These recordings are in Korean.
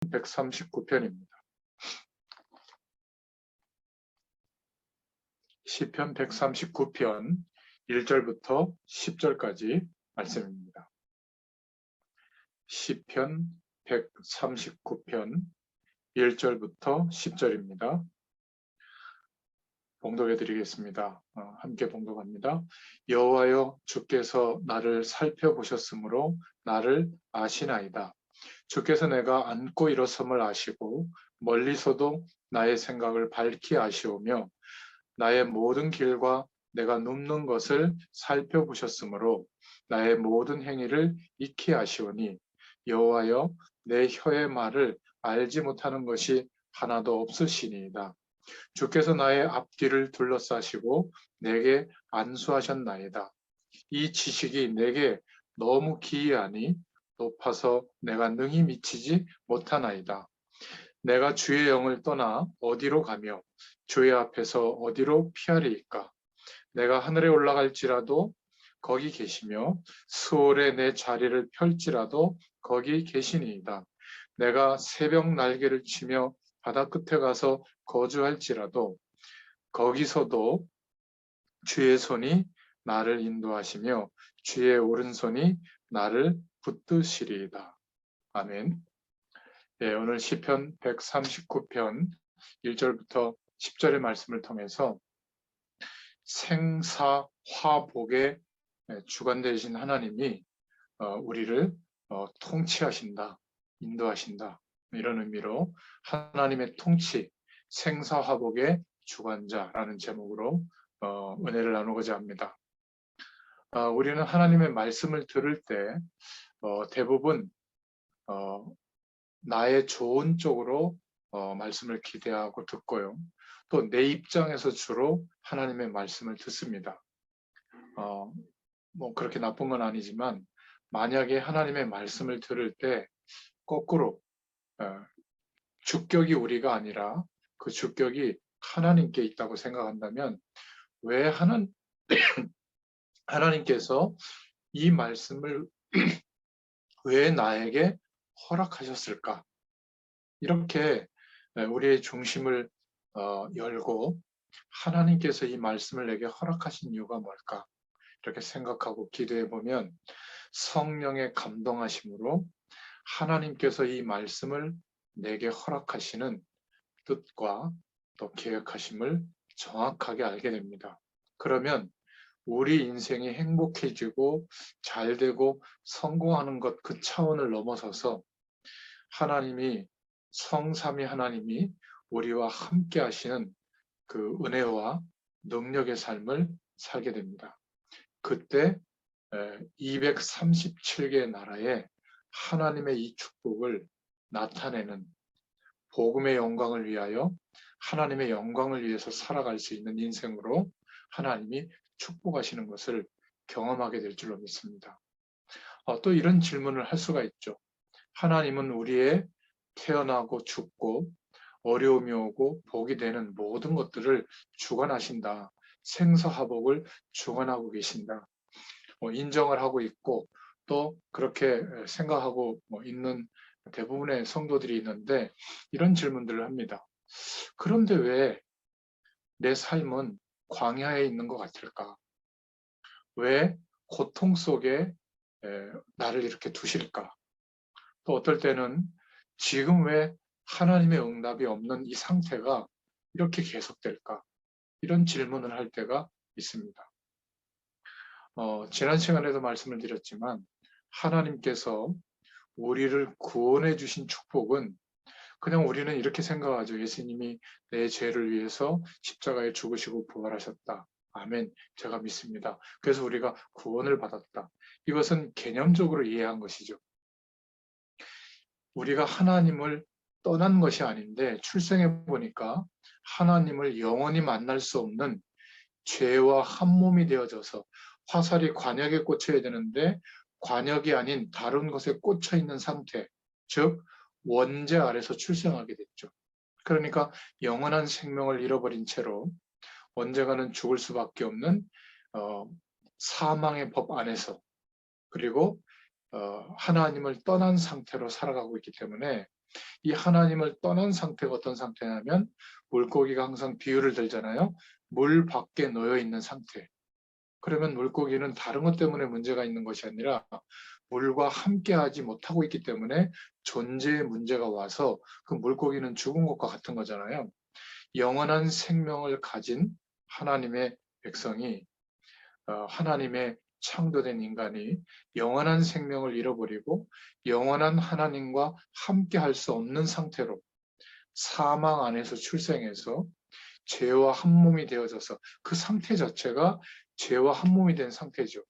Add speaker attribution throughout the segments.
Speaker 1: 139편입니다. 시편 139편 1절부터 10절까지 말씀입니다. 시편 139편 1절부터 10절입니다. 봉독해 드리겠습니다. 함께 봉독합니다. 여호와여, 주께서 나를 살펴보셨으므로 나를 아시나이다. 주께서 내가 앉고 일어섬을 아시고 멀리서도 나의 생각을 밝히 아시오며 나의 모든 길과 내가 눕는 것을 살펴보셨으므로 나의 모든 행위를 익히 아시오니 여호와여, 내 혀의 말을 알지 못하는 것이 하나도 없으시니이다. 주께서 나의 앞뒤를 둘러싸시고 내게 안수하셨나이다. 이 지식이 내게 너무 기이하니 높아서 내가 능히 미치지 못하나이다. 내가 주의 영을 떠나 어디로 가며 주의 앞에서 어디로 피하리이까? 내가 하늘에 올라갈지라도 거기 계시며 수월에 내 자리를 펼지라도 거기 계시니이다. 내가 새벽 날개를 치며 바다 끝에 가서 거주할지라도 거기서도 주의 손이 나를 인도하시며 주의 오른손이 나를 붙드시리이다. 아멘. 네, 오늘 시편 139편 1절부터 10절의 말씀을 통해서 생사화복의 주관 되신 하나님이 우리를 통치하신다, 인도하신다, 이런 의미로 하나님의 통치, 생사화복의 주관자라는 제목으로 은혜를 나누고자 합니다. 우리는 하나님의 말씀을 들을 때 대부분 나의 좋은 쪽으로 말씀을 기대하고 듣고요. 또 내 입장에서 주로 하나님의 말씀을 듣습니다. 뭐 그렇게 나쁜 건 아니지만 만약에 하나님의 말씀을 들을 때 거꾸로 주격이 우리가 아니라 그 주격이 하나님께 있다고 생각한다면 왜 하나님께서 이 말씀을 왜 나에게 허락하셨을까? 이렇게 우리의 중심을 열고 하나님께서 이 말씀을 내게 허락하신 이유가 뭘까? 이렇게 생각하고 기도해 보면 성령의 감동하심으로 하나님께서 이 말씀을 내게 허락하시는 뜻과 또 계획하심을 정확하게 알게 됩니다. 그러면 우리 인생이 행복해지고 잘되고 성공하는 것 그 차원을 넘어서서 하나님이 성삼위 하나님이 우리와 함께 하시는 그 은혜와 능력의 삶을 살게 됩니다. 그때 237개의 나라에 하나님의 이 축복을 나타내는 복음의 영광을 위하여 하나님의 영광을 위해서 살아갈 수 있는 인생으로 하나님이 축복하시는 것을 경험하게 될 줄로 믿습니다. 또 이런 질문을 할 수가 있죠. 하나님은 우리의 태어나고 죽고 어려움이 오고 복이 되는 모든 것들을 주관하신다. 생사화복을 주관하고 계신다. 인정을 하고 있고 또 그렇게 생각하고 있는 대부분의 성도들이 있는데 이런 질문들을 합니다. 그런데 왜 내 삶은 광야에 있는 것 같을까? 왜 고통 속에 나를 이렇게 두실까? 또 어떨 때는 지금 왜 하나님의 응답이 없는 이 상태가 이렇게 계속될까? 이런 질문을 할 때가 있습니다. 지난 시간에도 말씀을 드렸지만 하나님께서 우리를 구원해 주신 축복은 그냥 우리는 이렇게 생각하죠. 예수님이 내 죄를 위해서 십자가에 죽으시고 부활하셨다. 아멘. 제가 믿습니다. 그래서 우리가 구원을 받았다. 이것은 개념적으로 이해한 것이죠. 우리가 하나님을 떠난 것이 아닌데 출생해 보니까 하나님을 영원히 만날 수 없는 죄와 한 몸이 되어져서 화살이 관역에 꽂혀야 되는데 관역이 아닌 다른 것에 꽂혀 있는 상태, 즉 원죄 아래서 출생하게 됐죠. 그러니까 영원한 생명을 잃어버린 채로 언젠가는 죽을 수밖에 없는 사망의 법 안에서 그리고 하나님을 떠난 상태로 살아가고 있기 때문에 이 하나님을 떠난 상태가 어떤 상태냐면 물고기가 항상 비유를 들잖아요. 물 밖에 놓여 있는 상태. 그러면 물고기는 다른 것 때문에 문제가 있는 것이 아니라 물과 함께하지 못하고 있기 때문에 존재의 문제가 와서 그 물고기는 죽은 것과 같은 거잖아요. 영원한 생명을 가진 하나님의 백성이 하나님의 창조된 인간이 영원한 생명을 잃어버리고 영원한 하나님과 함께 할 수 없는 상태로 사망 안에서 출생해서 죄와 한 몸이 되어져서 그 상태 자체가 죄와 한 몸이 된 상태죠.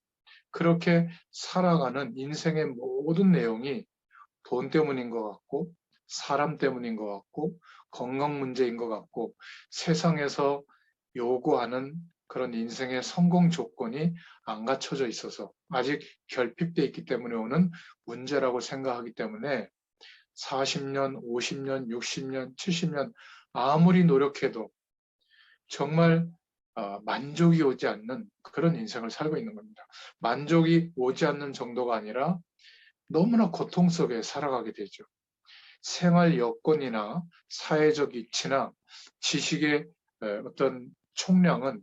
Speaker 1: 그렇게 살아가는 인생의 모든 내용이 돈 때문인 것 같고 사람 때문인 것 같고 건강 문제인 것 같고 세상에서 요구하는 그런 인생의 성공 조건이 안 갖춰져 있어서 아직 결핍돼 있기 때문에 오는 문제라고 생각하기 때문에 40년, 50년, 60년, 70년 아무리 노력해도 정말 만족이 오지 않는 그런 인생을 살고 있는 겁니다. 만족이 오지 않는 정도가 아니라 너무나 고통 속에 살아가게 되죠. 생활 여건이나 사회적 위치나 지식의 어떤 총량은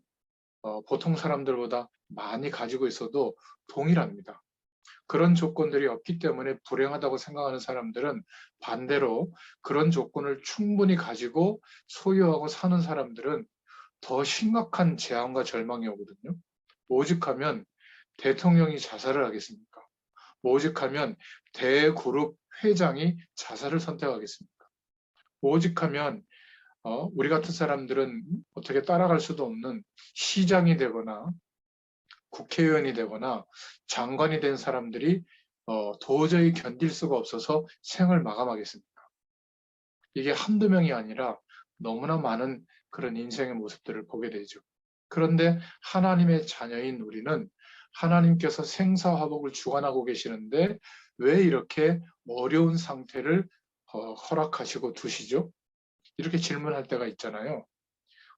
Speaker 1: 보통 사람들보다 많이 가지고 있어도 동일합니다. 그런 조건들이 없기 때문에 불행하다고 생각하는 사람들은 반대로 그런 조건을 충분히 가지고 소유하고 사는 사람들은 더 심각한 재앙과 절망이 오거든요. 오죽하면 대통령이 자살을 하겠습니까? 오직하면 대그룹 회장이 자살을 선택하겠습니까? 오직하면 우리 같은 사람들은 어떻게 따라갈 수도 없는 시장이 되거나 국회의원이 되거나 장관이 된 사람들이 도저히 견딜 수가 없어서 생을 마감하겠습니까? 이게 한두 명이 아니라 너무나 많은 그런 인생의 모습들을 보게 되죠. 그런데 하나님의 자녀인 우리는 하나님께서 생사화복을 주관하고 계시는데 왜 이렇게 어려운 상태를 허락하시고 두시죠? 이렇게 질문할 때가 있잖아요.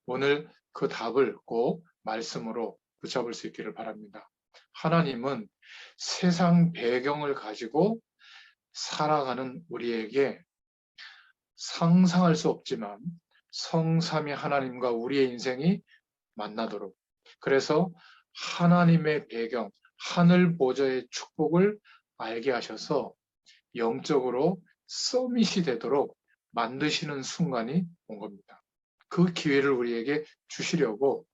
Speaker 1: 오늘 그 답을 꼭 말씀으로 붙잡을 수 있기를 바랍니다. 하나님은 세상 배경을 가지고 살아가는 우리에게 상상할 수 없지만 성삼위 하나님과 우리의 인생이 만나도록, 그래서 하나님의 배경, 하늘 보좌의 축복을 알게 하셔서 영적으로 서밋이 되도록 만드시는 순간이 온 겁니다. 그 기회를 우리에게 주시려고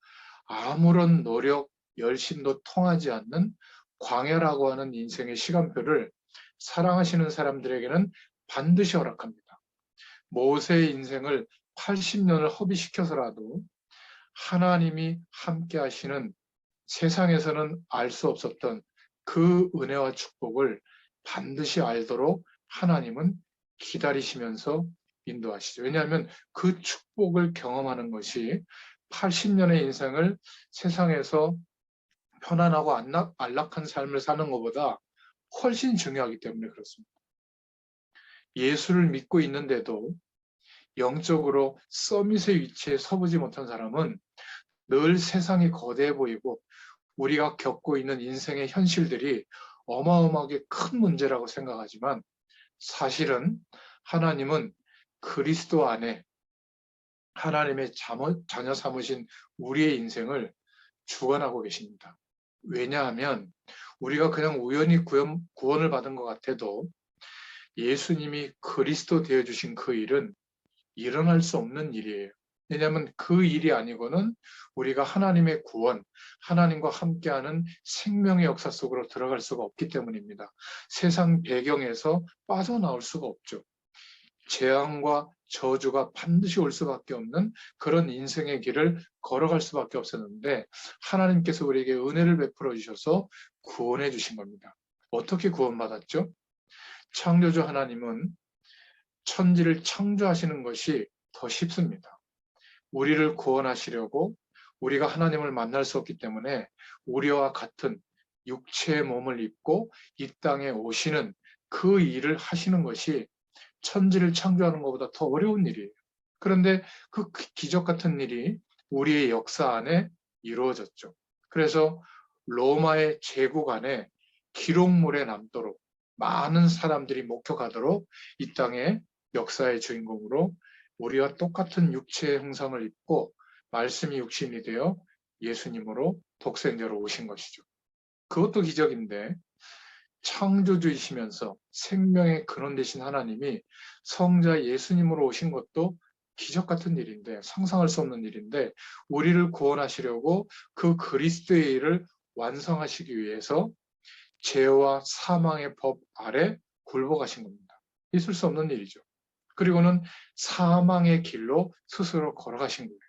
Speaker 1: 아무런 노력, 열심도 통하지 않는 광야라고 하는 인생의 시간표를 사랑하시는 사람들에게는 반드시 허락합니다. 모세의 인생을 80년을 허비시켜서라도 하나님이 함께 하시는 세상에서는 알 수 없었던 그 은혜와 축복을 반드시 알도록 하나님은 기다리시면서 인도하시죠. 왜냐하면 그 축복을 경험하는 것이 80년의 인생을 세상에서 편안하고 안락한 삶을 사는 것보다 훨씬 중요하기 때문에 그렇습니다. 예수를 믿고 있는데도 영적으로 서밋의 위치에 서보지 못한 사람은 늘 세상이 거대해 보이고 우리가 겪고 있는 인생의 현실들이 어마어마하게 큰 문제라고 생각하지만 사실은 하나님은 그리스도 안에 하나님의 자녀 삼으신 우리의 인생을 주관하고 계십니다. 왜냐하면 우리가 그냥 우연히 구원을 받은 것 같아도 예수님이 그리스도 되어주신 그 일은 일어날 수 없는 일이에요. 왜냐하면 그 일이 아니고는 우리가 하나님의 구원, 하나님과 함께하는 생명의 역사 속으로 들어갈 수가 없기 때문입니다. 세상 배경에서 빠져나올 수가 없죠. 재앙과 저주가 반드시 올 수밖에 없는 그런 인생의 길을 걸어갈 수밖에 없었는데 하나님께서 우리에게 은혜를 베풀어 주셔서 구원해 주신 겁니다. 어떻게 구원받았죠? 창조주 하나님은 천지를 창조하시는 것이 더 쉽습니다. 우리를 구원하시려고 우리가 하나님을 만날 수 없기 때문에 우리와 같은 육체의 몸을 입고 이 땅에 오시는 그 일을 하시는 것이 천지를 창조하는 것보다 더 어려운 일이에요. 그런데 그 기적 같은 일이 우리의 역사 안에 이루어졌죠. 그래서 로마의 제국 안에 기록물에 남도록 많은 사람들이 목격하도록 이 땅에 역사의 주인공으로 우리와 똑같은 육체의 형상을 입고 말씀이 육신이 되어 예수님으로 독생자로 오신 것이죠. 그것도 기적인데 창조주이시면서 생명의 근원 되신 하나님이 성자 예수님으로 오신 것도 기적 같은 일인데, 상상할 수 없는 일인데, 우리를 구원하시려고 그 그리스도의 일을 완성하시기 위해서 죄와 사망의 법 아래 굴복하신 겁니다. 있을 수 없는 일이죠. 그리고는 사망의 길로 스스로 걸어가신 거예요.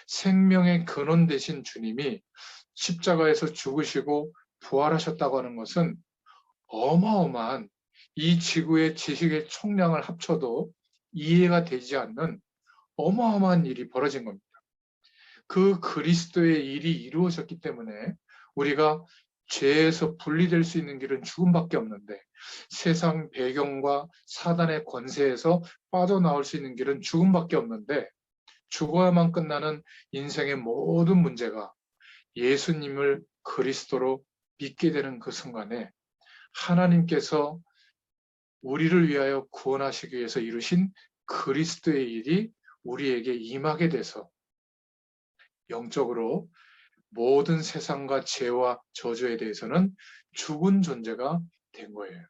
Speaker 1: 생명의 근원 되신 주님이 십자가에서 죽으시고 부활하셨다고 하는 것은 어마어마한, 이 지구의 지식의 총량을 합쳐도 이해가 되지 않는 어마어마한 일이 벌어진 겁니다. 그 그리스도의 일이 이루어졌기 때문에 우리가 죄에서 분리될 수 있는 길은 죽음밖에 없는데, 세상 배경과 사단의 권세에서 빠져나올 수 있는 길은 죽음밖에 없는데, 죽어야만 끝나는 인생의 모든 문제가 예수님을 그리스도로 믿게 되는 그 순간에 하나님께서 우리를 위하여 구원하시기 위해서 이루신 그리스도의 일이 우리에게 임하게 돼서 영적으로 모든 세상과 죄와 저주에 대해서는 죽은 존재가 된 거예요.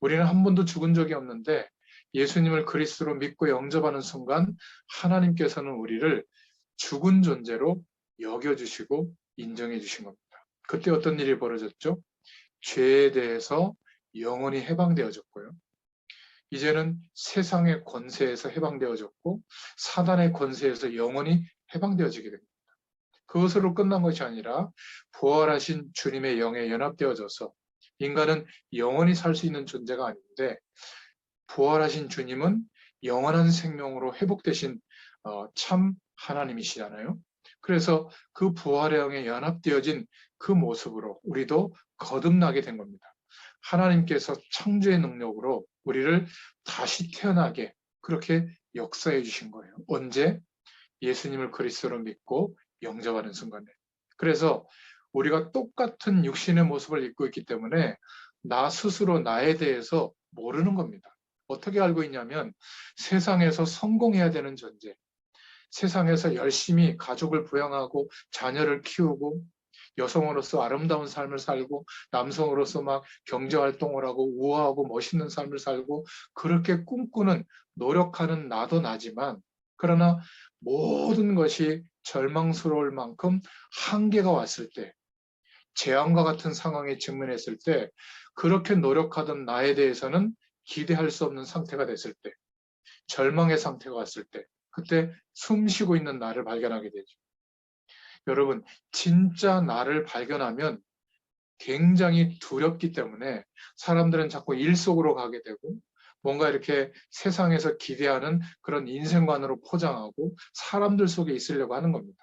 Speaker 1: 우리는 한 번도 죽은 적이 없는데 예수님을 그리스도로 믿고 영접하는 순간 하나님께서는 우리를 죽은 존재로 여겨주시고 인정해 주신 겁니다. 그때 어떤 일이 벌어졌죠? 죄에 대해서 영원히 해방되어졌고요. 이제는 세상의 권세에서 해방되어졌고 사단의 권세에서 영원히 해방되어지게 됩니다. 그것으로 끝난 것이 아니라 부활하신 주님의 영에 연합되어져서 인간은 영원히 살 수 있는 존재가 아닌데, 부활하신 주님은 영원한 생명으로 회복되신 참 하나님이시잖아요. 그래서 그 부활의 영에 연합되어진 그 모습으로 우리도 거듭나게 된 겁니다. 하나님께서 창조의 능력으로 우리를 다시 태어나게 그렇게 역사해 주신 거예요. 언제? 예수님을 그리스도로 믿고 영접하는 순간에. 그래서 우리가 똑같은 육신의 모습을 입고 있기 때문에 나 스스로 나에 대해서 모르는 겁니다. 어떻게 알고 있냐면 세상에서 성공해야 되는 존재, 세상에서 열심히 가족을 부양하고 자녀를 키우고 여성으로서 아름다운 삶을 살고 남성으로서 막 경제활동을 하고 우아하고 멋있는 삶을 살고 그렇게 꿈꾸는 노력하는 나도 나지만, 그러나 모든 것이 절망스러울 만큼 한계가 왔을 때, 재앙과 같은 상황에 직면했을 때, 그렇게 노력하던 나에 대해서는 기대할 수 없는 상태가 됐을 때, 절망의 상태가 왔을 때, 그때 숨 쉬고 있는 나를 발견하게 되죠. 여러분, 진짜 나를 발견하면 굉장히 두렵기 때문에 사람들은 자꾸 일 속으로 가게 되고 뭔가 이렇게 세상에서 기대하는 그런 인생관으로 포장하고 사람들 속에 있으려고 하는 겁니다.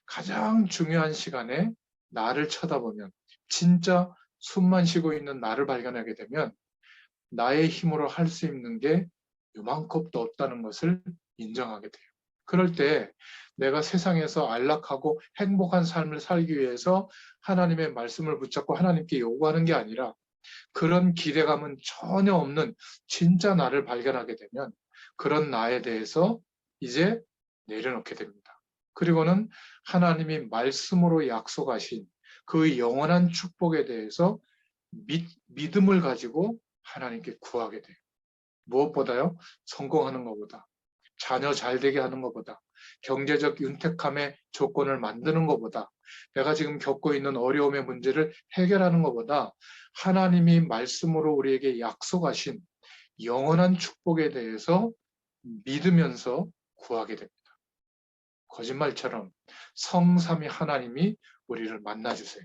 Speaker 1: 가장 중요한 시간에 나를 쳐다보면, 진짜 숨만 쉬고 있는 나를 발견하게 되면 나의 힘으로 할 수 있는 게 요만큼도 없다는 것을 인정하게 돼요. 그럴 때 내가 세상에서 안락하고 행복한 삶을 살기 위해서 하나님의 말씀을 붙잡고 하나님께 요구하는 게 아니라, 그런 기대감은 전혀 없는 진짜 나를 발견하게 되면 그런 나에 대해서 이제 내려놓게 됩니다. 그리고는 하나님이 말씀으로 약속하신 그 영원한 축복에 대해서 믿음을 가지고 하나님께 구하게 돼요. 무엇보다요, 성공하는 것보다, 자녀 잘 되게 하는 것보다, 경제적 윤택함의 조건을 만드는 것보다, 내가 지금 겪고 있는 어려움의 문제를 해결하는 것보다 하나님이 말씀으로 우리에게 약속하신 영원한 축복에 대해서 믿으면서 구하게 됩니다. 거짓말처럼 성삼위 하나님이 우리를 만나주세요.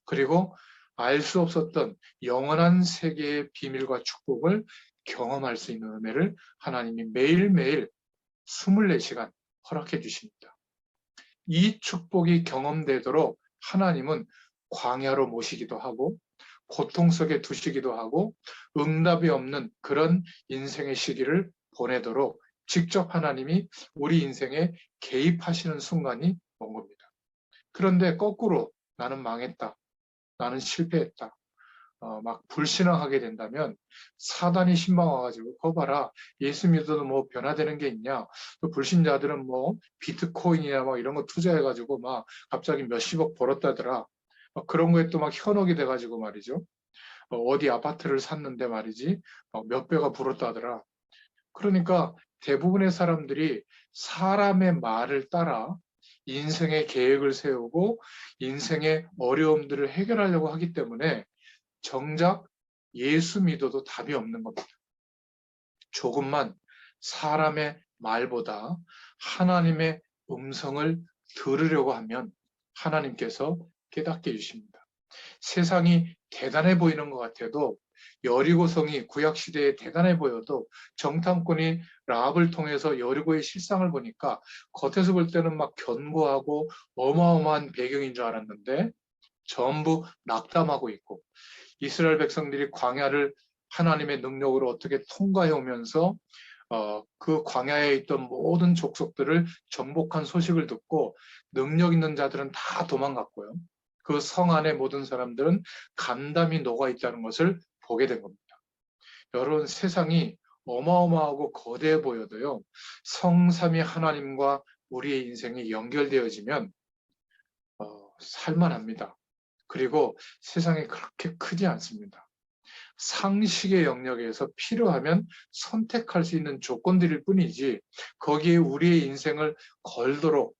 Speaker 1: 그리고 알 수 없었던 영원한 세계의 비밀과 축복을 경험할 수 있는 은혜를 하나님이 매일매일 24시간 허락해 주십니다. 이 축복이 경험되도록 하나님은 광야로 모시기도 하고 고통 속에 두시기도 하고 응답이 없는 그런 인생의 시기를 보내도록 직접 하나님이 우리 인생에 개입하시는 순간이 온 겁니다. 그런데 거꾸로 나는 망했다, 나는 실패했다, 막 불신앙하게 된다면 사단이 신방 와가지고 거 봐라, 예수 믿어도 뭐 변화되는 게 있냐, 또 불신자들은 뭐 비트코인이나 막 이런 거 투자해가지고 막 갑자기 몇십억 벌었다더라, 그런 거에 또 막 현혹이 돼가지고 말이죠. 어디 아파트를 샀는데 말이지 몇 배가 불었다더라. 그러니까 대부분의 사람들이 사람의 말을 따라 인생의 계획을 세우고 인생의 어려움들을 해결하려고 하기 때문에 정작 예수 믿어도 답이 없는 겁니다. 조금만 사람의 말보다 하나님의 음성을 들으려고 하면 하나님께서 깨닫게 해주십니다. 세상이 대단해 보이는 것 같아도, 여리고성이 구약시대에 대단해 보여도 정탐꾼이 라합을 통해서 여리고의 실상을 보니까 겉에서 볼 때는 막 견고하고 어마어마한 배경인 줄 알았는데 전부 낙담하고 있고, 이스라엘 백성들이 광야를 하나님의 능력으로 어떻게 통과해 오면서 그 광야에 있던 모든 족속들을 정복한 소식을 듣고 능력 있는 자들은 다 도망갔고요. 그 성 안의 모든 사람들은 간담이 녹아 있다는 것을 보게 된 겁니다. 여러분, 세상이 어마어마하고 거대해 보여도요, 성삼위 하나님과 우리의 인생이 연결되어지면 살만합니다. 그리고 세상이 그렇게 크지 않습니다. 상식의 영역에서 필요하면 선택할 수 있는 조건들일 뿐이지, 거기에 우리의 인생을 걸도록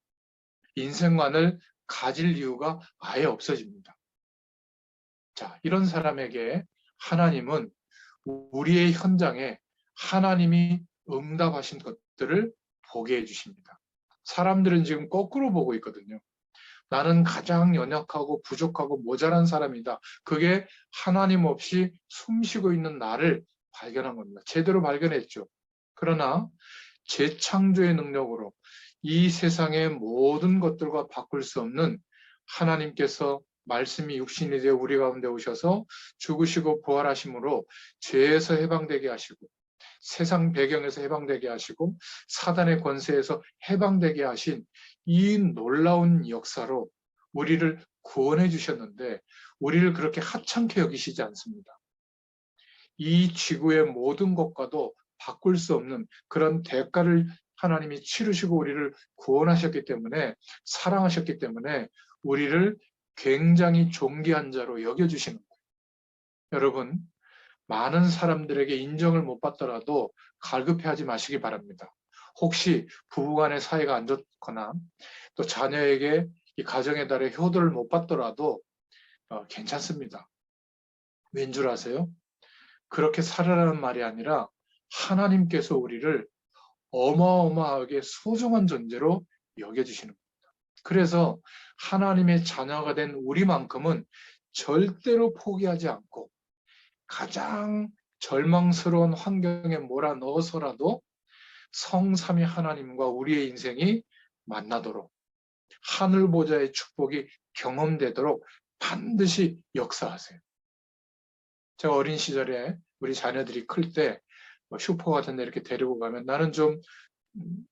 Speaker 1: 인생관을 가질 이유가 아예 없어집니다. 자, 이런 사람에게 하나님은 우리의 현장에 하나님이 응답하신 것들을 보게 해주십니다. 사람들은 지금 거꾸로 보고 있거든요. 나는 가장 연약하고 부족하고 모자란 사람이다. 그게 하나님 없이 숨쉬고 있는 나를 발견한 겁니다. 제대로 발견했죠. 그러나 재창조의 능력으로 이 세상의 모든 것들과 바꿀 수 없는 하나님께서 말씀이 육신이 되어 우리 가운데 오셔서 죽으시고 부활하심으로 죄에서 해방되게 하시고 세상 배경에서 해방되게 하시고 사단의 권세에서 해방되게 하신 이 놀라운 역사로 우리를 구원해 주셨는데, 우리를 그렇게 하찮게 여기시지 않습니다. 이 지구의 모든 것과도 바꿀 수 없는 그런 대가를 하나님이 치르시고 우리를 구원하셨기 때문에, 사랑하셨기 때문에 우리를 굉장히 존귀한 자로 여겨주시는 거예요. 여러분, 많은 사람들에게 인정을 못 받더라도 갈급해하지 마시기 바랍니다. 혹시 부부간의 사이가 안 좋거나 또 자녀에게 이 가정의 달에 효도를 못 받더라도 괜찮습니다. 왠 줄 아세요? 그렇게 살아라는 말이 아니라 하나님께서 우리를 어마어마하게 소중한 존재로 여겨주시는 겁니다. 그래서 하나님의 자녀가 된 우리만큼은 절대로 포기하지 않고 가장 절망스러운 환경에 몰아넣어서라도 성삼위 하나님과 우리의 인생이 만나도록, 하늘 보좌의 축복이 경험되도록 반드시 역사하세요. 제가 어린 시절에 우리 자녀들이 클 때 슈퍼 같은 데 이렇게 데리고 가면 나는 좀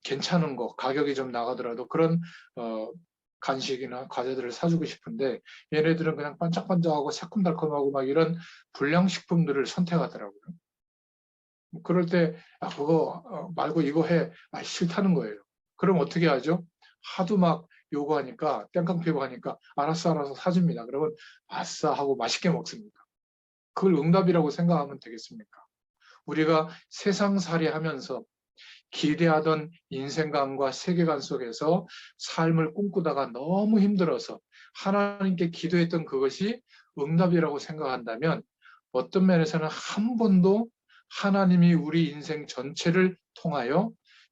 Speaker 1: 괜찮은 거, 가격이 좀 나가더라도 그런 간식이나 과자들을 사주고 싶은데, 얘네들은 그냥 반짝반짝하고 새콤달콤하고 막 이런 불량식품들을 선택하더라고요. 그럴 때 그거 말고 이거 해. 싫다는 거예요. 그럼 어떻게 하죠? 하도 막 요구하니까, 땡깡 피고 하니까 알았어 사줍니다. 그러면 아싸 하고 맛있게 먹습니다. 그걸 응답이라고 생각하면 되겠습니까? 우리가 세상살이 하면서 기대하던 인생관과 세계관 속에서 삶을 꿈꾸다가 너무 힘들어서 하나님께 기도했던 그것이 응답이라고 생각한다면, 어떤 면에서는 한 번도 하나님이 우리 인생 전체를 통하여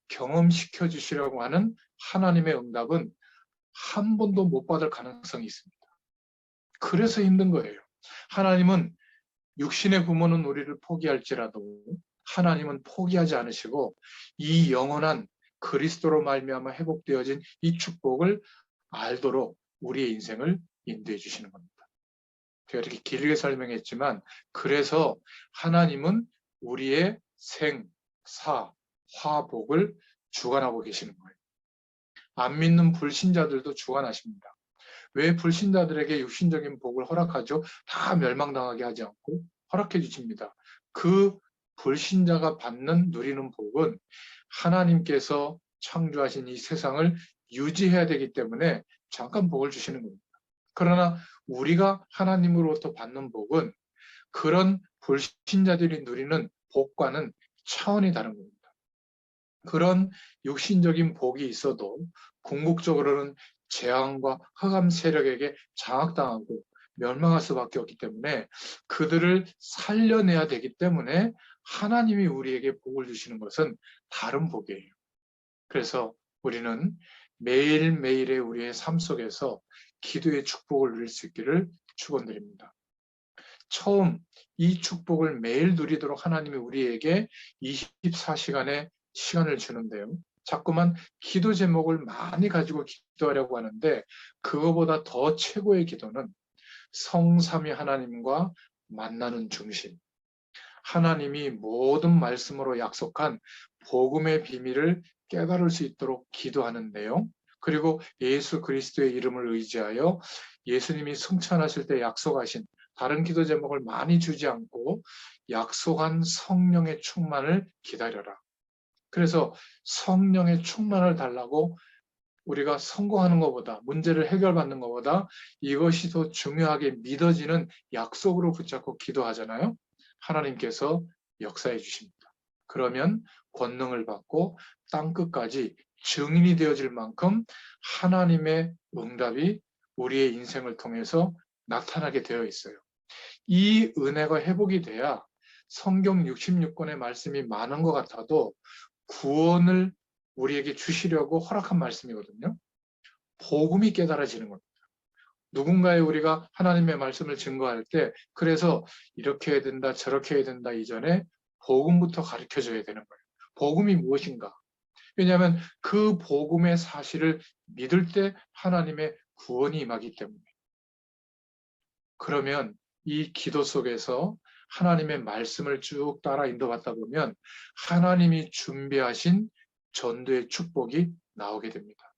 Speaker 1: 경험시켜 주시려고 하는 하나님의 응답은 한 번도 못 받을 가능성이 있습니다. 그래서 힘든 거예요. 하나님은 육신의 부모는 우리를 포기할지라도 하나님은 포기하지 않으시고 이 영원한 그리스도로 말미암아 회복되어진 이 축복을 알도록 우리의 인생을 인도해 주시는 겁니다. 제가 이렇게 길게 설명했지만, 그래서 하나님은 우리의 생, 사, 화복을 주관하고 계시는 거예요. 안 믿는 불신자들도 주관하십니다. 왜 불신자들에게 육신적인 복을 허락하죠? 다 멸망당하게 하지 않고 허락해 주십니다. 그 불신자가 누리는 복은 하나님께서 창조하신 이 세상을 유지해야 되기 때문에 잠깐 복을 주시는 겁니다. 그러나 우리가 하나님으로부터 받는 복은 그런 불신자들이 누리는 복과는 차원이 다른 겁니다. 그런 육신적인 복이 있어도 궁극적으로는 재앙과 흑암 세력에게 장악당하고 멸망할 수밖에 없기 때문에 그들을 살려내야 되기 때문에 하나님이 우리에게 복을 주시는 것은 다른 복이에요. 그래서 우리는 매일매일의 우리의 삶 속에서 기도의 축복을 누릴 수 있기를 축원드립니다. 처음 이 축복을 매일 누리도록 하나님이 우리에게 24시간의 시간을 주는데요. 자꾸만 기도 제목을 많이 가지고 기도하려고 하는데 그거보다 더 최고의 기도는 성삼위 하나님과 만나는 중심. 하나님이 모든 말씀으로 약속한 복음의 비밀을 깨달을 수 있도록 기도하는 내용, 그리고 예수 그리스도의 이름을 의지하여 예수님이 승천하실 때 약속하신 다른 기도 제목을 많이 주지 않고 약속한 성령의 충만을 기다려라. 그래서 성령의 충만을 달라고 우리가 성공하는 것보다, 문제를 해결받는 것보다 이것이 더 중요하게 믿어지는 약속으로 붙잡고 기도하잖아요. 하나님께서 역사해 주십니다. 그러면 권능을 받고 땅끝까지 증인이 되어질 만큼 하나님의 응답이 우리의 인생을 통해서 나타나게 되어 있어요. 이 은혜가 회복이 돼야 성경 66권의 말씀이 많은 것 같아도 구원을 우리에게 주시려고 허락한 말씀이거든요. 복음이 깨달아지는 겁니다. 누군가의 우리가 하나님의 말씀을 증거할 때 그래서 이렇게 해야 된다 저렇게 해야 된다 이전에 복음부터 가르쳐줘야 되는 거예요. 복음이 무엇인가? 왜냐하면 그 복음의 사실을 믿을 때 하나님의 구원이 임하기 때문에. 그러면 이 기도 속에서 하나님의 말씀을 쭉 따라 인도받다 보면 하나님이 준비하신 전도의 축복이 나오게 됩니다.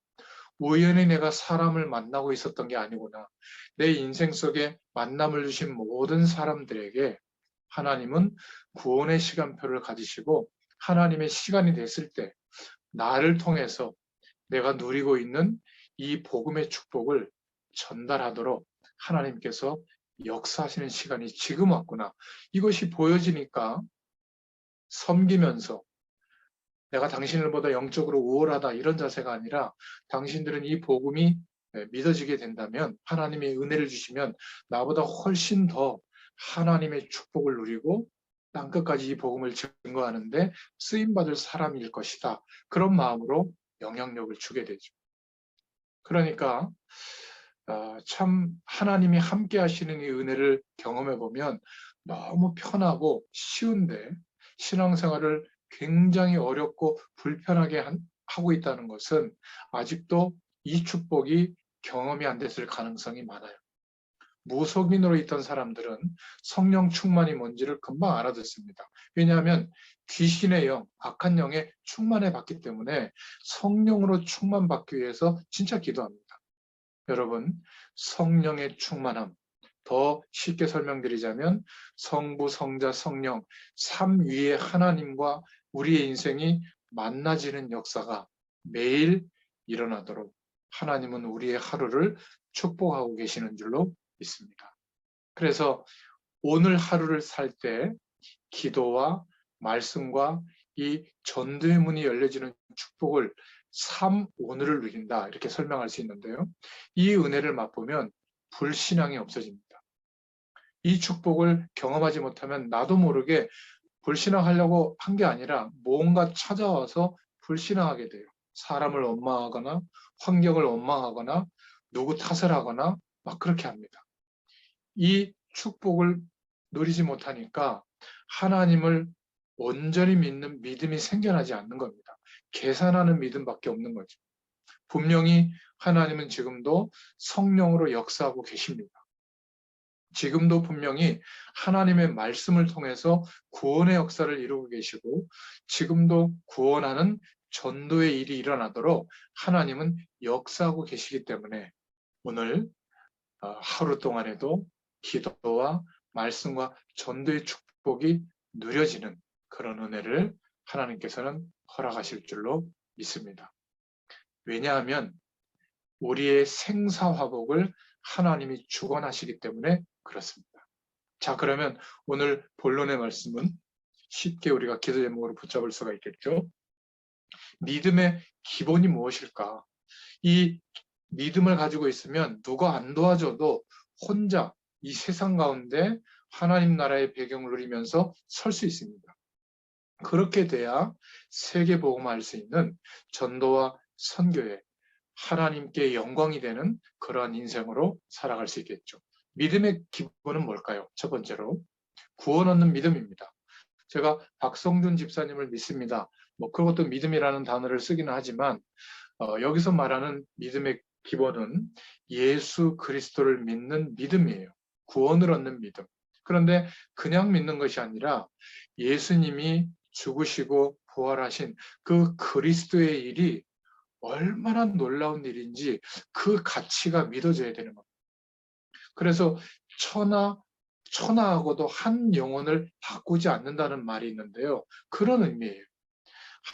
Speaker 1: 우연히 내가 사람을 만나고 있었던 게 아니구나. 내 인생 속에 만남을 주신 모든 사람들에게 하나님은 구원의 시간표를 가지시고 하나님의 시간이 됐을 때 나를 통해서 내가 누리고 있는 이 복음의 축복을 전달하도록 하나님께서 역사하시는 시간이 지금 왔구나. 이것이 보여지니까 섬기면서 내가 당신을 보다 영적으로 우월하다 이런 자세가 아니라 당신들은 이 복음이 믿어지게 된다면 하나님의 은혜를 주시면 나보다 훨씬 더 하나님의 축복을 누리고 땅끝까지 이 복음을 증거하는데 쓰임받을 사람일 것이다. 그런 마음으로 영향력을 주게 되죠. 그러니까 참 하나님이 함께 하시는 이 은혜를 경험해 보면 너무 편하고 쉬운데 신앙생활을 굉장히 어렵고 불편하게 하고 있다는 것은 아직도 이 축복이 경험이 안 됐을 가능성이 많아요. 무속인으로 있던 사람들은 성령 충만이 뭔지를 금방 알아듣습니다. 왜냐하면 귀신의 영, 악한 영에 충만해 봤기 때문에 성령으로 충만받기 위해서 진짜 기도합니다. 여러분, 성령의 충만함, 더 쉽게 설명드리자면 성부, 성자, 성령, 삼위의 하나님과 우리의 인생이 만나지는 역사가 매일 일어나도록 하나님은 우리의 하루를 축복하고 계시는 줄로 믿습니다. 그래서 오늘 하루를 살 때 기도와 말씀과 이 전도의 문이 열려지는 축복을 오늘을 누린다 이렇게 설명할 수 있는데요. 이 은혜를 맛보면 불신앙이 없어집니다. 이 축복을 경험하지 못하면 나도 모르게 불신앙하려고 한 게 아니라 뭔가 찾아와서 불신앙하게 돼요. 사람을 원망하거나 환경을 원망하거나 누구 탓을 하거나 막 그렇게 합니다. 이 축복을 누리지 못하니까 하나님을 온전히 믿는 믿음이 생겨나지 않는 겁니다. 계산하는 믿음밖에 없는 거죠. 분명히 하나님은 지금도 성령으로 역사하고 계십니다. 지금도 분명히 하나님의 말씀을 통해서 구원의 역사를 이루고 계시고 지금도 구원하는 전도의 일이 일어나도록 하나님은 역사하고 계시기 때문에 오늘 하루 동안에도 기도와 말씀과 전도의 축복이 누려지는 그런 은혜를 하나님께서는 허락하실 줄로 믿습니다. 왜냐하면 우리의 생사화복을 하나님이 주관하시기 때문에 그렇습니다. 자, 그러면 오늘 본론의 말씀은 쉽게 우리가 기도 제목으로 붙잡을 수가 있겠죠. 믿음의 기본이 무엇일까? 이 믿음을 가지고 있으면 누가 안 도와줘도 혼자 이 세상 가운데 하나님 나라의 배경을 누리면서 설 수 있습니다. 그렇게 돼야 세계복음할 수 있는 전도와 선교에 하나님께 영광이 되는 그러한 인생으로 살아갈 수 있겠죠. 믿음의 기본은 뭘까요? 첫 번째로 구원 얻는 믿음입니다. 제가 박성준 집사님을 믿습니다. 그것도 믿음이라는 단어를 쓰기는 하지만 여기서 말하는 믿음의 기본은 예수 그리스도를 믿는 믿음이에요. 구원을 얻는 믿음. 그런데 그냥 믿는 것이 아니라 예수님이 죽으시고 부활하신 그 그리스도의 일이 얼마나 놀라운 일인지 그 가치가 믿어져야 되는 겁니다. 그래서 천하하고도 한 영혼을 바꾸지 않는다는 말이 있는데요. 그런 의미예요.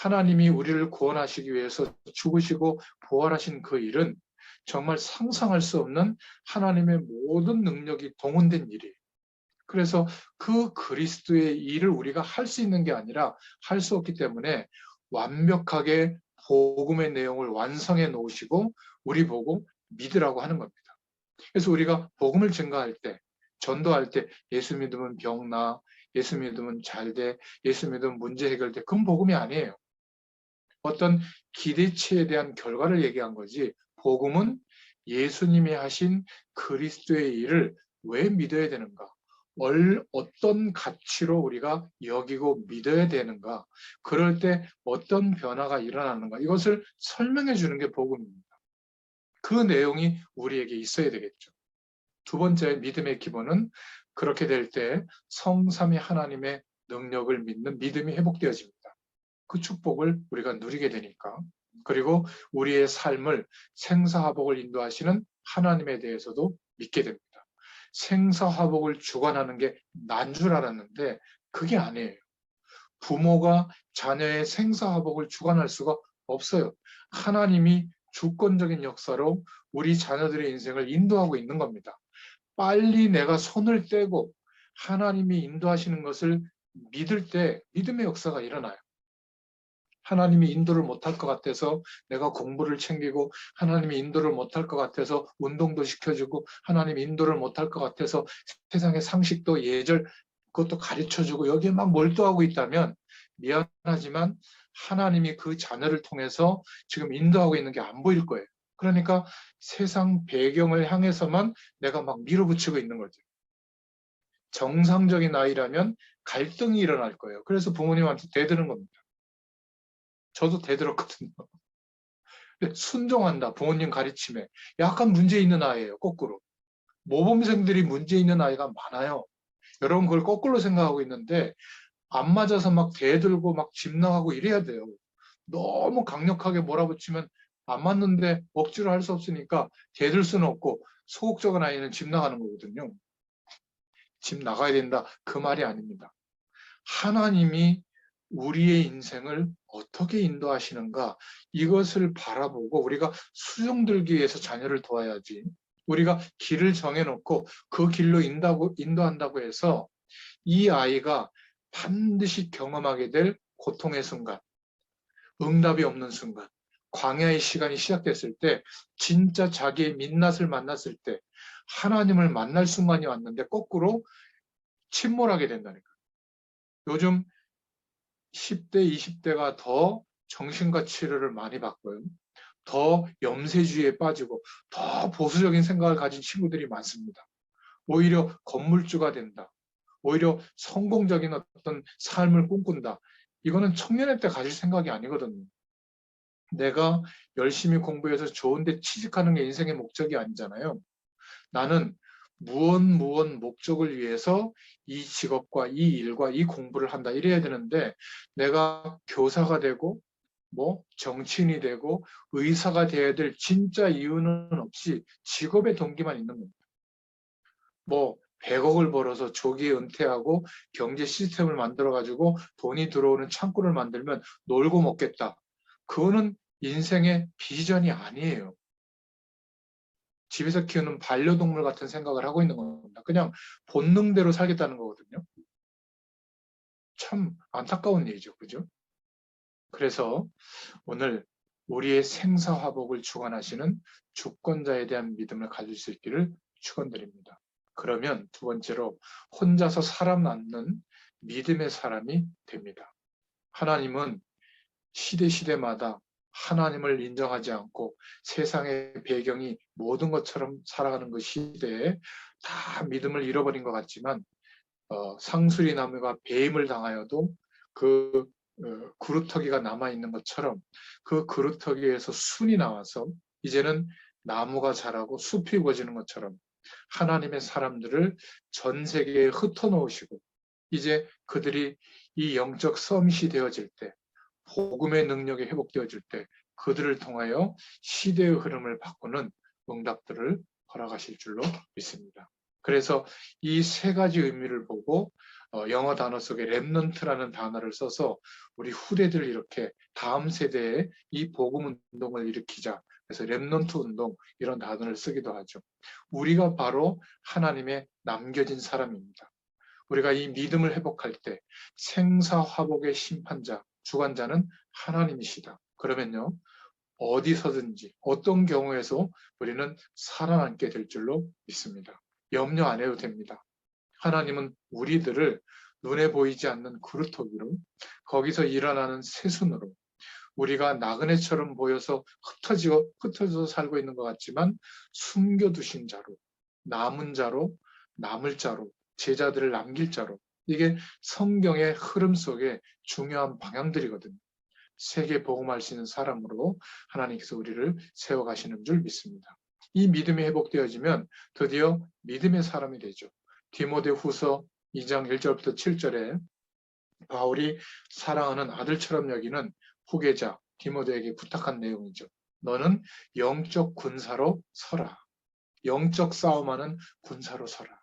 Speaker 1: 하나님이 우리를 구원하시기 위해서 죽으시고 부활하신 그 일은 정말 상상할 수 없는 하나님의 모든 능력이 동원된 일이에요. 그래서 그 그리스도의 일을 우리가 할 수 있는 게 아니라 할 수 없기 때문에 완벽하게 복음의 내용을 완성해 놓으시고 우리 보고 믿으라고 하는 겁니다. 그래서 우리가 복음을 증거할 때, 전도할 때 예수 믿으면 병 나, 예수 믿으면 잘 돼, 예수 믿으면 문제 해결돼. 그건 복음이 아니에요. 어떤 기대치에 대한 결과를 얘기한 거지. 복음은 예수님이 하신 그리스도의 일을 왜 믿어야 되는가? 어떤 가치로 우리가 여기고 믿어야 되는가? 그럴 때 어떤 변화가 일어나는가? 이것을 설명해 주는 게 복음입니다. 그 내용이 우리에게 있어야 되겠죠. 두 번째 믿음의 기본은 그렇게 될 때 성삼위 하나님의 능력을 믿는 믿음이 회복되어집니다. 그 축복을 우리가 누리게 되니까. 그리고 우리의 삶을 생사화복을 인도하시는 하나님에 대해서도 믿게 됩니다. 생사화복을 주관하는 게 난 줄 알았는데 그게 아니에요. 부모가 자녀의 생사화복을 주관할 수가 없어요. 하나님이 주권적인 역사로 우리 자녀들의 인생을 인도하고 있는 겁니다. 빨리 내가 손을 떼고 하나님이 인도하시는 것을 믿을 때 믿음의 역사가 일어나요. 하나님이 인도를 못할 것 같아서 내가 공부를 챙기고 하나님이 인도를 못할 것 같아서 운동도 시켜주고 하나님이 인도를 못할 것 같아서 세상의 상식도 예절 그것도 가르쳐주고 여기에 막 몰두하고 있다면 미안하지만 하나님이 그 자녀를 통해서 지금 인도하고 있는 게 안 보일 거예요. 그러니까 세상 배경을 향해서만 내가 막 밀어붙이고 있는 거죠. 정상적인 아이라면 갈등이 일어날 거예요. 그래서 부모님한테 대드는 겁니다. 저도 대들었거든요. 순종한다. 부모님 가르침에. 약간 문제 있는 아이예요. 거꾸로. 모범생들이 문제 있는 아이가 많아요. 여러분 그걸 거꾸로 생각하고 있는데 안 맞아서 막 대들고 막 집 나가고 이래야 돼요. 너무 강력하게 몰아붙이면 안 맞는데 억지로 할 수 없으니까 대들 수는 없고 소극적인 아이는 집 나가는 거거든요. 집 나가야 된다. 그 말이 아닙니다. 하나님이 우리의 인생을 어떻게 인도하시는가 이것을 바라보고 우리가 수용들기 위해서 자녀를 도와야지. 우리가 길을 정해놓고 그 길로 인도한다고 해서 이 아이가 반드시 경험하게 될 고통의 순간, 응답이 없는 순간, 광야의 시간이 시작됐을 때 진짜 자기의 민낯을 만났을 때 하나님을 만날 순간이 왔는데 거꾸로 침몰하게 된다니까. 요즘 10대, 20대가 더 정신과 치료를 많이 받고요. 더 염세주의에 빠지고 더 보수적인 생각을 가진 친구들이 많습니다. 오히려 건물주가 된다. 오히려 성공적인 어떤 삶을 꿈꾼다. 이거는 청년의 때 가질 생각이 아니거든요. 내가 열심히 공부해서 좋은데 취직하는 게 인생의 목적이 아니잖아요. 나는 무엇 목적을 위해서 이 직업과 이 일과 이 공부를 한다 이래야 되는데 내가 교사가 되고 정치인이 되고 의사가 돼야 될 진짜 이유는 없이 직업의 동기만 있는 겁니다. 뭐 100억을 벌어서 조기에 은퇴하고 경제 시스템을 만들어가지고 돈이 들어오는 창구를 만들면 놀고 먹겠다. 그거는 인생의 비전이 아니에요. 집에서 키우는 반려동물 같은 생각을 하고 있는 겁니다. 그냥 본능대로 살겠다는 거거든요. 참 안타까운 일이죠. 그죠? 그래서 오늘 우리의 생사화복을 주관하시는 주권자에 대한 믿음을 가질 수 있기를 축원드립니다. 그러면 두 번째로 혼자서 살아남는 믿음의 사람이 됩니다. 하나님은 시대마다 하나님을 인정하지 않고 세상의 배경이 모든 것처럼 살아가는 그 시대에 다 믿음을 잃어버린 것 같지만 상수리 나무가 배임을 당하여도 그 그루터기가 남아있는 것처럼 그 그루터기에서 순이 나와서 이제는 나무가 자라고 숲이 우거지는 것처럼 하나님의 사람들을 전 세계에 흩어놓으시고 이제 그들이 이 영적 서밋이 되어질 때 복음의 능력이 회복되어질 때 그들을 통하여 시대의 흐름을 바꾸는 응답들을 허락하실 줄로 믿습니다. 그래서 이 세 가지 의미를 보고 영어 단어 속에 렘넌트라는 단어를 써서 우리 후대들 이렇게 다음 세대에 이 복음 운동을 일으키자. 그래서 렘넌트 운동 이런 단어를 쓰기도 하죠. 우리가 바로 하나님의 남겨진 사람입니다. 우리가 이 믿음을 회복할 때 생사화복의 심판자, 주관자는 하나님이시다. 그러면요, 어디서든지 어떤 경우에서 우리는 살아남게 될 줄로 믿습니다. 염려 안 해도 됩니다. 하나님은 우리들을 눈에 보이지 않는 그루터기로 거기서 일어나는 새순으로 우리가 나그네처럼 보여서 흩어져서 살고 있는 것 같지만 숨겨두신 자로, 남은 자로, 남을 자로, 제자들을 남길 자로 이게 성경의 흐름 속에 중요한 방향들이거든요. 세계 복음할 수 있는 사람으로 하나님께서 우리를 세워가시는 줄 믿습니다. 이 믿음이 회복되어지면 드디어 믿음의 사람이 되죠. 디모데후서 2장 1절부터 7절에 바울이 사랑하는 아들처럼 여기는 후계자 디모데에게 부탁한 내용이죠. 너는 영적 군사로 서라. 영적 싸움하는 군사로 서라.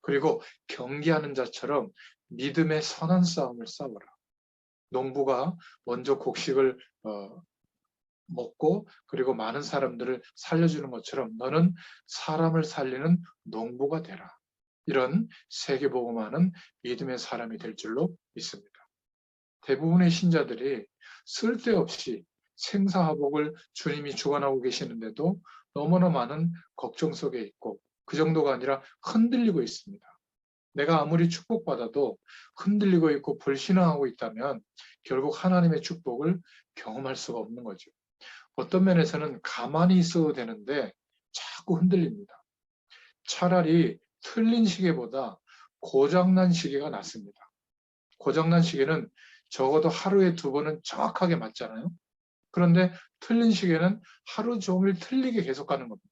Speaker 1: 그리고 경계하는 자처럼 믿음의 선한 싸움을 싸워라. 농부가 먼저 곡식을 먹고 그리고 많은 사람들을 살려주는 것처럼 너는 사람을 살리는 농부가 되라. 이런 세계복음하는 믿음의 사람이 될 줄로 믿습니다. 대부분의 신자들이 쓸데없이 생사화복을 주님이 주관하고 계시는데도 너무나 많은 걱정 속에 있고 그 정도가 아니라 흔들리고 있습니다. 내가 아무리 축복받아도 흔들리고 있고 불신앙하고 있다면 결국 하나님의 축복을 경험할 수가 없는 거죠. 어떤 면에서는 가만히 있어도 되는데 자꾸 흔들립니다. 차라리 틀린 시계보다 고장난 시계가 낫습니다. 고장난 시계는 적어도 하루에 2번은 정확하게 맞잖아요. 그런데 틀린 시계는 하루 종일 틀리게 계속 가는 겁니다.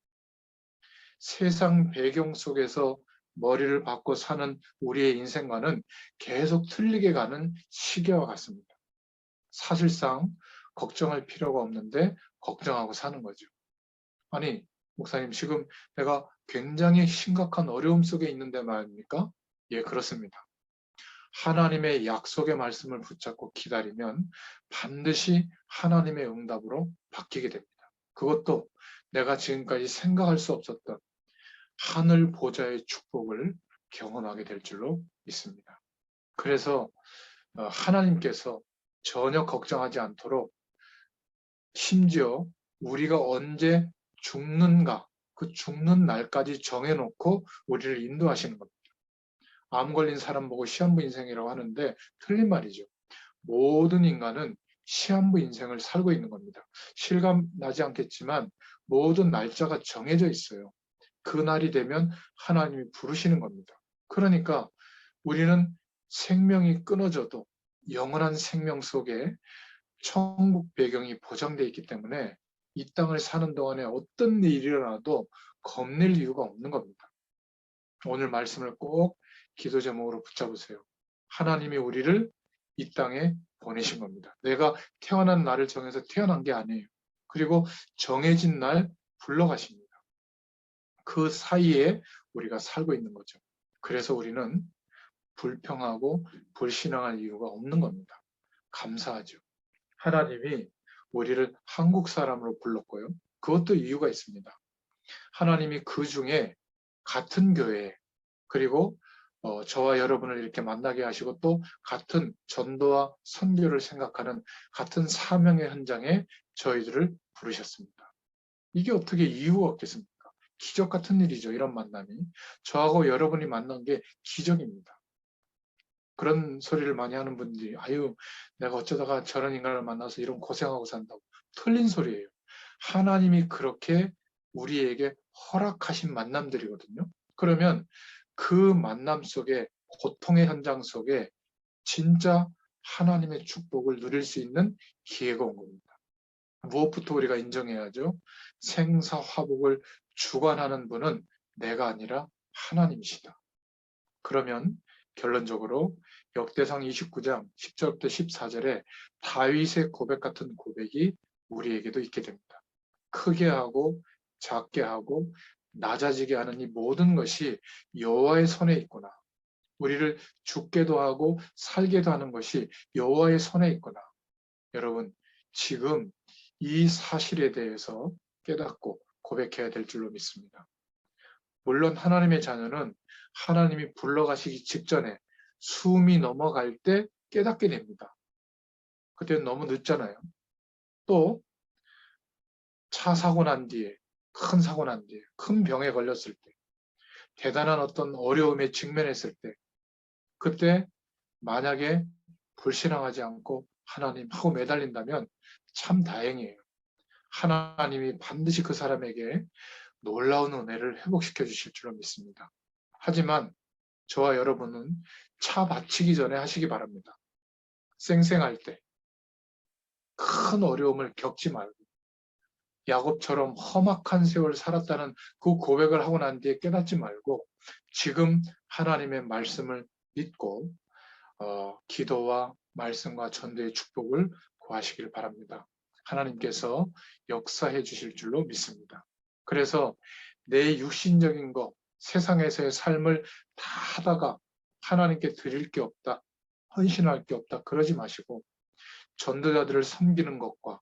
Speaker 1: 세상 배경 속에서 머리를 박고 사는 우리의 인생과는 계속 틀리게 가는 시계와 같습니다. 사실상 걱정할 필요가 없는데 걱정하고 사는 거죠. 아니, 목사님, 지금 내가 굉장히 심각한 어려움 속에 있는데 말입니까? 예, 그렇습니다. 하나님의 약속의 말씀을 붙잡고 기다리면 반드시 하나님의 응답으로 바뀌게 됩니다. 그것도 내가 지금까지 생각할 수 없었던 하늘 보좌의 축복을 경험하게 될 줄로 믿습니다. 그래서 하나님께서 전혀 걱정하지 않도록 심지어 우리가 언제 죽는가 그 죽는 날까지 정해놓고 우리를 인도하시는 겁니다. 암 걸린 사람 보고 시한부 인생이라고 하는데 틀린 말이죠. 모든 인간은 시한부 인생을 살고 있는 겁니다. 실감 나지 않겠지만 모든 날짜가 정해져 있어요. 그 날이 되면 하나님이 부르시는 겁니다. 그러니까 우리는 생명이 끊어져도 영원한 생명 속에 천국 배경이 보장되어 있기 때문에 이 땅을 사는 동안에 어떤 일이 일어나도 겁낼 이유가 없는 겁니다. 오늘 말씀을 꼭 기도 제목으로 붙잡으세요. 하나님이 우리를 이 땅에 보내신 겁니다. 내가 태어난 날을 정해서 태어난 게 아니에요. 그리고 정해진 날 불러가십니다. 그 사이에 우리가 살고 있는 거죠. 그래서 우리는 불평하고 불신앙할 이유가 없는 겁니다. 감사하죠. 하나님이 우리를 한국 사람으로 불렀고요. 그것도 이유가 있습니다. 하나님이 그 중에 같은 교회, 그리고 저와 여러분을 이렇게 만나게 하시고 또 같은 전도와 선교를 생각하는 같은 사명의 현장에 저희들을 부르셨습니다. 이게 어떻게 이유가 없겠습니까? 기적 같은 일이죠. 이런 만남이. 저하고 여러분이 만난 게 기적입니다. 그런 소리를 많이 하는 분들이 아유 내가 어쩌다가 저런 인간을 만나서 이런 고생하고 산다고. 틀린 소리예요. 하나님이 그렇게 우리에게 허락하신 만남들이거든요. 그러면 그 만남 속에 고통의 현장 속에 진짜 하나님의 축복을 누릴 수 있는 기회가 온 겁니다. 무엇부터 우리가 인정해야죠? 생사화복을 주관하는 분은 내가 아니라 하나님이시다. 그러면 결론적으로 역대상 29장 10절부터 14절에 다윗의 고백 같은 고백이 우리에게도 있게 됩니다. 크게 하고 작게 하고 낮아지게 하는 이 모든 것이 여호와의 손에 있구나. 우리를 죽게도 하고 살게도 하는 것이 여호와의 손에 있구나. 여러분, 지금 이 사실에 대해서 깨닫고 고백해야 될 줄로 믿습니다. 물론 하나님의 자녀는 하나님이 불러가시기 직전에 숨이 넘어갈 때 깨닫게 됩니다. 그때는 너무 늦잖아요. 또 차 사고 난 뒤에, 큰 사고 난 뒤에, 큰 병에 걸렸을 때, 대단한 어떤 어려움에 직면했을 때, 그때 만약에 불신앙하지 않고 하나님하고 매달린다면 참 다행이에요. 하나님이 반드시 그 사람에게 놀라운 은혜를 회복시켜 주실 줄로 믿습니다. 하지만 저와 여러분은 차 받치기 전에 하시기 바랍니다. 쌩쌩할 때 큰 어려움을 겪지 말고 야곱처럼 험악한 세월 살았다는 그 고백을 하고 난 뒤에 깨닫지 말고 지금 하나님의 말씀을 믿고 기도와 말씀과 전도의 축복을 구하시길 바랍니다. 하나님께서 역사해 주실 줄로 믿습니다. 그래서 내 육신적인 것, 세상에서의 삶을 다 하다가 하나님께 드릴 게 없다, 헌신할 게 없다 그러지 마시고 전도자들을 섬기는 것과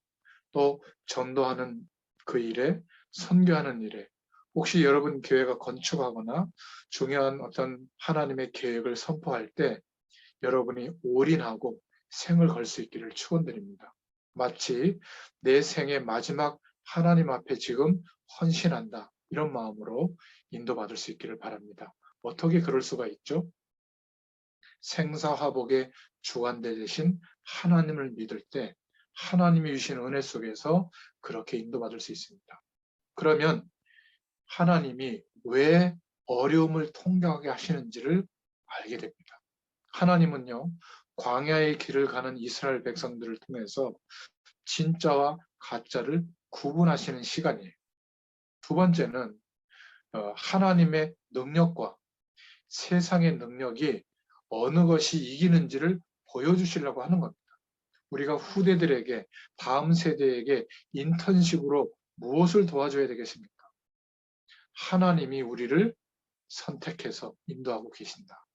Speaker 1: 또 전도하는 그 일에 선교하는 일에 혹시 여러분 교회가 건축하거나 중요한 어떤 하나님의 계획을 선포할 때 여러분이 올인하고 생을 걸 수 있기를 축원드립니다. 마치 내 생의 마지막 하나님 앞에 지금 헌신한다 이런 마음으로 인도받을 수 있기를 바랍니다. 어떻게 그럴 수가 있죠? 생사화복의 주관대 되신 하나님을 믿을 때 하나님이 주신 은혜 속에서 그렇게 인도받을 수 있습니다. 그러면 하나님이 왜 어려움을 통과하게 하시는지를 알게 됩니다. 하나님은요, 광야의 길을 가는 이스라엘 백성들을 통해서 진짜와 가짜를 구분하시는 시간이에요. 두 번째는 하나님의 능력과 세상의 능력이 어느 것이 이기는지를 보여주시려고 하는 겁니다. 우리가 후대들에게, 다음 세대에게 인턴식으로 무엇을 도와줘야 되겠습니까? 하나님이 우리를 선택해서 인도하고 계신다.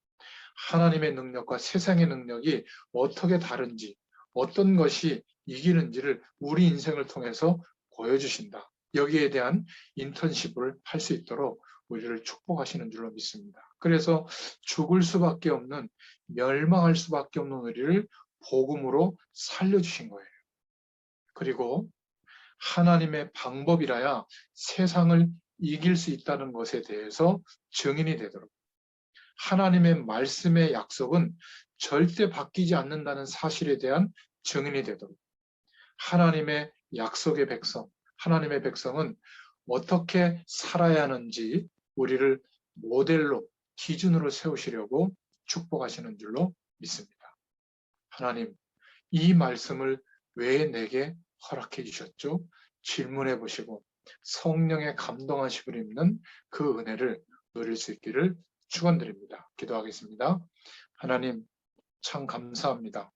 Speaker 1: 하나님의 능력과 세상의 능력이 어떻게 다른지, 어떤 것이 이기는지를 우리 인생을 통해서 보여주신다. 여기에 대한 인턴십을 할 수 있도록 우리를 축복하시는 줄로 믿습니다. 그래서 죽을 수밖에 없는, 멸망할 수밖에 없는 우리를 복음으로 살려주신 거예요. 그리고 하나님의 방법이라야 세상을 이길 수 있다는 것에 대해서 증인이 되도록 하나님의 말씀의 약속은 절대 바뀌지 않는다는 사실에 대한 증인이 되도록 하나님의 약속의 백성, 하나님의 백성은 어떻게 살아야 하는지 우리를 모델로, 기준으로 세우시려고 축복하시는 줄로 믿습니다. 하나님, 이 말씀을 왜 내게 허락해 주셨죠? 질문해 보시고 성령의 감동하심을 입는 그 은혜를 누릴 수 있기를 축원드립니다. 기도하겠습니다. 하나님, 참 감사합니다.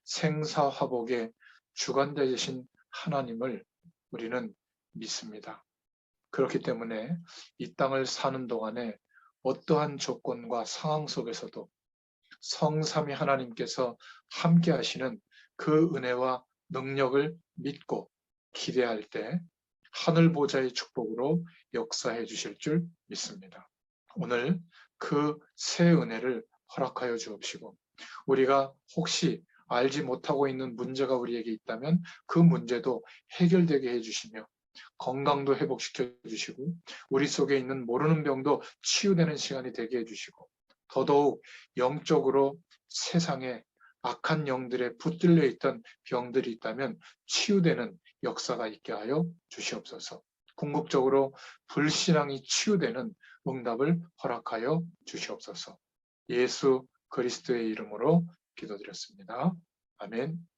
Speaker 1: 생사화복의 주관자 되신 하나님을 우리는 믿습니다. 그렇기 때문에 이 땅을 사는 동안에 어떠한 조건과 상황 속에서도 성삼위 하나님께서 함께 하시는 그 은혜와 능력을 믿고 기대할 때 하늘 보좌의 축복으로 역사해 주실 줄 믿습니다. 오늘 그 새 은혜를 허락하여 주옵시고, 우리가 혹시 알지 못하고 있는 문제가 우리에게 있다면 그 문제도 해결되게 해주시며, 건강도 회복시켜 주시고, 우리 속에 있는 모르는 병도 치유되는 시간이 되게 해주시고, 더더욱 영적으로 세상에 악한 영들에 붙들려 있던 병들이 있다면 치유되는 역사가 있게 하여 주시옵소서. 궁극적으로 불신앙이 치유되는 응답을 허락하여 주시옵소서. 예수 그리스도의 이름으로 기도드렸습니다. 아멘.